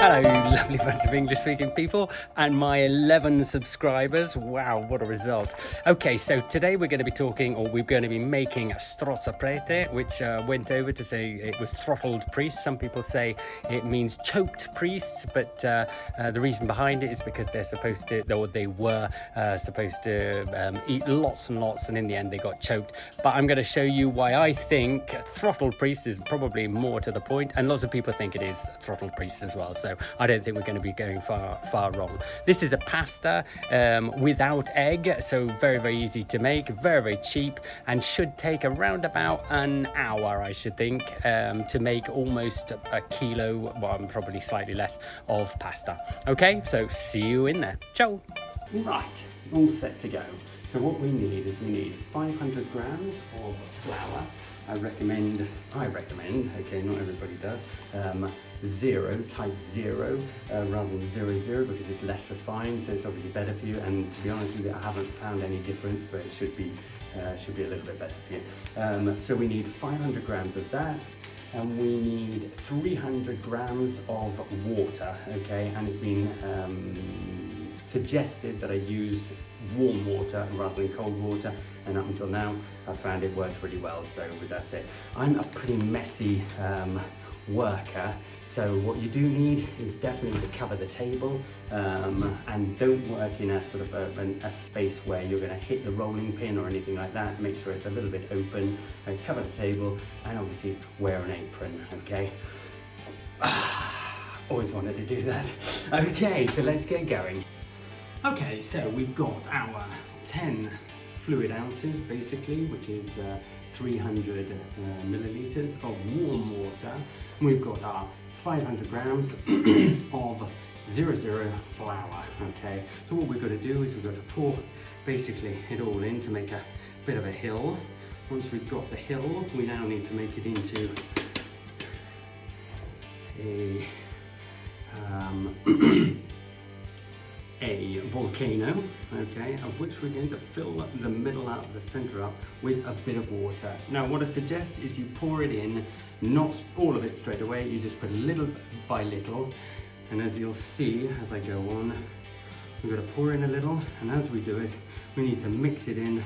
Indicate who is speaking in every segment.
Speaker 1: Hello, lovely bunch of English-speaking people and my 11 subscribers. Wow, what a result. Okay, so today we're going to be talking, or we're going to be making a strozzapreti, which went over to say it was throttled priests. Some people say it means choked priests, but the reason behind it is because they're supposed to, or they were supposed to eat lots and lots, and in the end they got choked. But I'm going to show you why I think throttled priests is probably more to the point, and lots of people think it is throttled priests as well. So I don't think we're going to be going far wrong. This is a pasta without egg, so very easy to make, very cheap, and should take around about an hour, I should think, to make almost a kilo, well, probably slightly less, of pasta. Okay, so see you in there. Ciao. Right, all set to go. So what we need is 500 grams of flour. I recommend, okay, not everybody does, type 0 rather than 00, because it's less refined, so it's obviously better for you. And to be honest with you, I haven't found any difference, but it should be a little bit better for you. So we need 500 grams of that, and we need 300 grams of water, okay, and it's been suggested that I use warm water rather than cold water, and up until now I found it works really well. So that's it. I'm a pretty messy worker, so what you do need is definitely to cover the table, and don't work in a sort of a space where you're going to hit the rolling pin or anything like that. Make sure it's a little bit open, and cover the table, and obviously wear an apron, okay? Always wanted to do that. Okay, so let's get going. Okay, so we've got our 10 fluid ounces basically, which is 300 milliliters of warm water. We've got our 500 grams of 00 flour, okay? So what we've got to do is we've got to pour basically it all in to make a bit of a hill. Once we've got the hill, we now need to make it into a volcano, okay, of which we're going to fill the middle out, the center up, with a bit of water. Now what I suggest is you pour it in, not all of it straight away, you just put little by little, and as you'll see as I go on, we're going to pour in a little, and as we do it, we need to mix it in,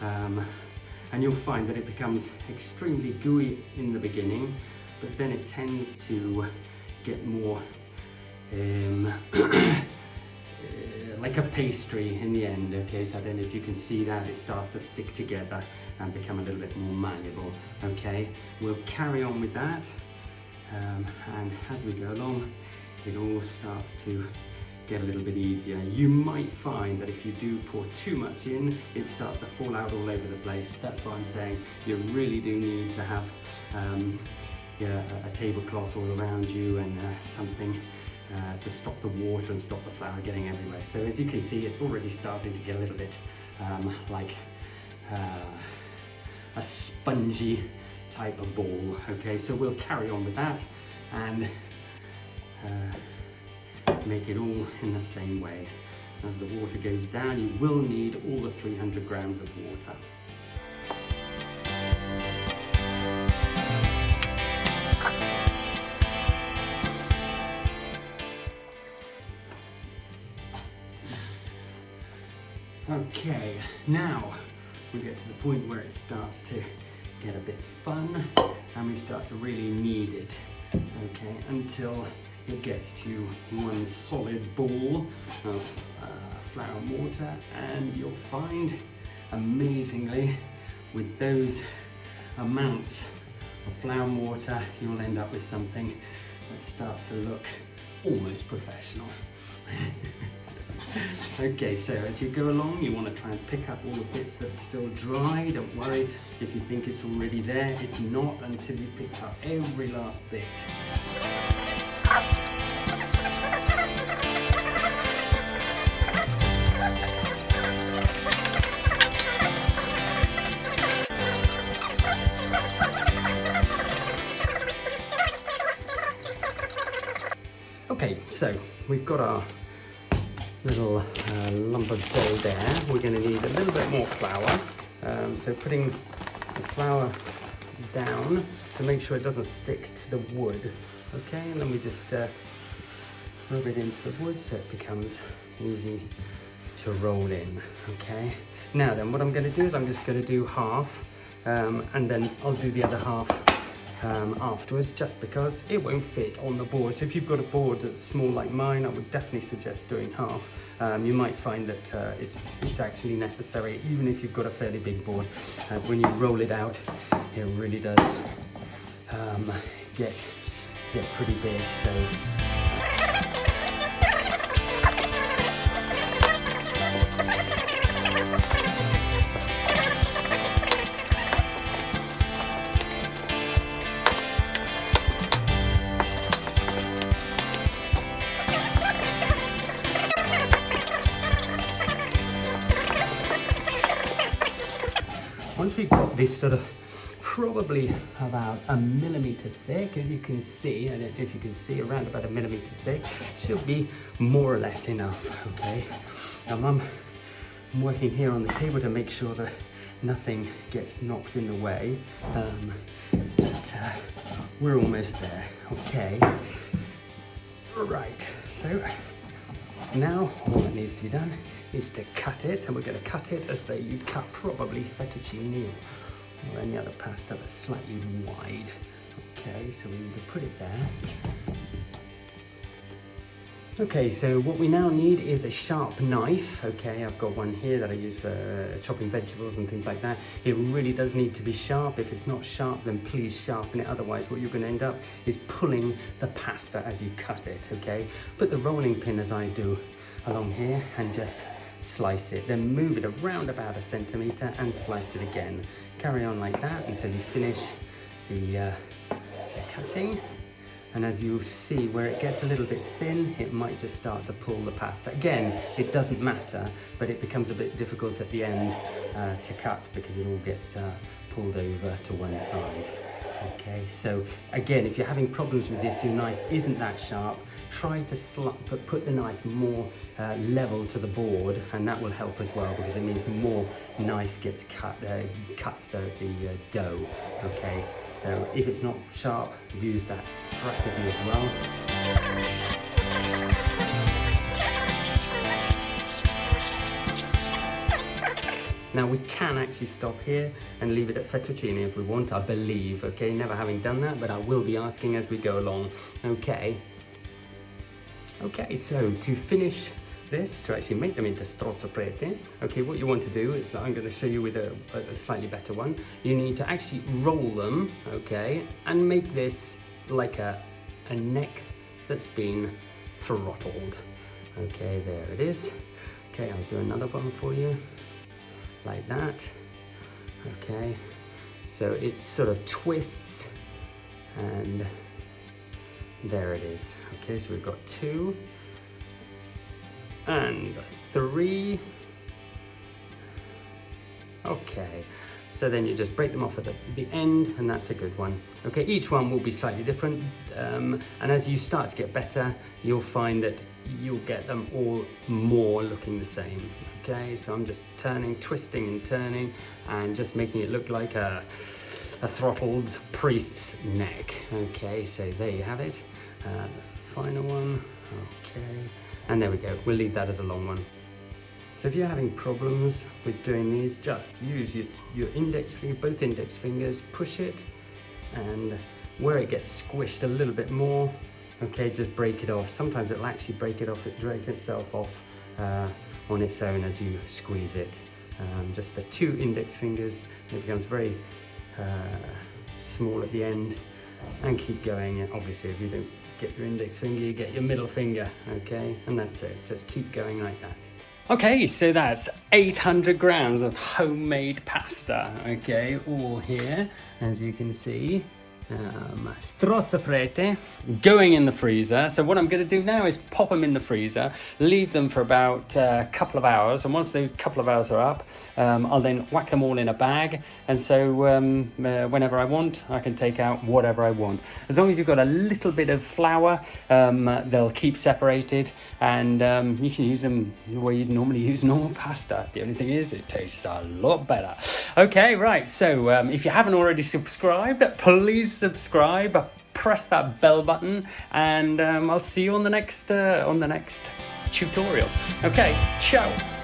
Speaker 1: and you'll find that it becomes extremely gooey in the beginning, but then it tends to get more like a pastry in the end, okay? So I don't know if you can see that, it starts to stick together and become a little bit more malleable, okay? We'll carry on with that, and as we go along, it all starts to get a little bit easier. You might find that if you do pour too much in, it starts to fall out all over the place. That's why I'm saying you really do need to have a tablecloth all around you, and something to stop the water and stop the flour getting everywhere. So as you can see, it's already starting to get a little bit like a spongy type of ball, okay? So we'll carry on with that and make it all in the same way. As the water goes down, you will need all the 300 grams of water. Okay, now we get to the point where it starts to get a bit fun, and we start to really knead it, okay, until it gets to one solid ball of flour and water. And you'll find, amazingly, with those amounts of flour and water, you'll end up with something that starts to look almost professional. Okay, so as you go along, you want to try and pick up all the bits that are still dry. Don't worry if you think it's already there, it's not until you picked up every last bit. Okay, so we've got our little lump of dough there. We're going to need a little bit more flour, so putting the flour down to make sure it doesn't stick to the wood, okay, and then we just rub it into the wood so it becomes easy to roll in. Okay, now then what I'm going to do is I'm just going to do half and then I'll do the other half afterwards, just because it won't fit on the board. So if you've got a board that's small like mine, I would definitely suggest doing half. You might find that it's actually necessary, even if you've got a fairly big board. When you roll it out, it really does get pretty big. So once we've got this sort of probably about 1 millimeter thick, as you can see, and if you can see, around about 1 millimeter thick, should be more or less enough. Okay, I'm working here on the table to make sure that nothing gets knocked in the way, but we're almost there. Okay, right, so now all that needs to be done is to cut it, and we're going to cut it as though you'd cut probably fettuccine or any other pasta that's slightly wide. Okay, so we need to put it there. Okay, so what we now need is a sharp knife. Okay, I've got one here that I use for chopping vegetables and things like that. It really does need to be sharp. If it's not sharp, then please sharpen it. Otherwise, what you're going to end up is pulling the pasta as you cut it. Okay, put the rolling pin as I do along here and just slice it, then move it around about 1 centimeter and slice it again. Carry on like that until you finish the cutting. And as you'll see, where it gets a little bit thin, it might just start to pull the pasta. Again, it doesn't matter, but it becomes a bit difficult at the end to cut because it all gets pulled over to one side. Okay, so again, if you're having problems with this, your knife isn't that sharp, try to put the knife more level to the board, and that will help as well, because it means more knife gets cuts the dough. Okay, so if it's not sharp, use that strategy as well. Now we can actually stop here and leave it at fettuccine if we want, I believe. Okay, never having done that, but I will be asking as we go along. Okay. Okay, so to finish this, to actually make them into strozzapreti, okay, what you want to do is, I'm going to show you with a slightly better one. You need to actually roll them, okay, and make this like a neck that's been throttled. Okay, there it is. Okay, I'll do another one for you. Like that. Okay, so it sort of twists, and there it is. Okay, so we've got 2 and 3. Okay, so then you just break them off at the end, and that's a good one. Okay, each one will be slightly different, and as you start to get better, you'll find that you'll get them all more looking the same. Okay, so I'm just turning, twisting and turning, and just making it look like a throttled priest's neck. Okay, so there you have it. The final one. Okay, and there we go. We'll leave that as a long one. So if you're having problems with doing these, just use your index finger, both index fingers, push it, and where it gets squished a little bit more, okay, just break it off. Sometimes it'll actually break itself off on its own as you squeeze it. Just the 2 index fingers, and it becomes very small at the end, and keep going. Obviously, if you don't get your index finger, you get your middle finger, okay, and that's it. Just keep going like that. Okay, so that's 800 grams of homemade pasta, okay, all here, as you can see. Strozzapreti going in the freezer. So what I'm going to do now is pop them in the freezer, leave them for about a couple of hours, and once those couple of hours are up, I'll then whack them all in a bag, and so whenever I want, I can take out whatever I want. As long as you've got a little bit of flour, they'll keep separated, and you can use them the way you'd normally use normal pasta. The only thing is, it tastes a lot better. Okay, right, so if you haven't already subscribed, please subscribe, press that bell button, and I'll see you on the next tutorial. Okay, ciao.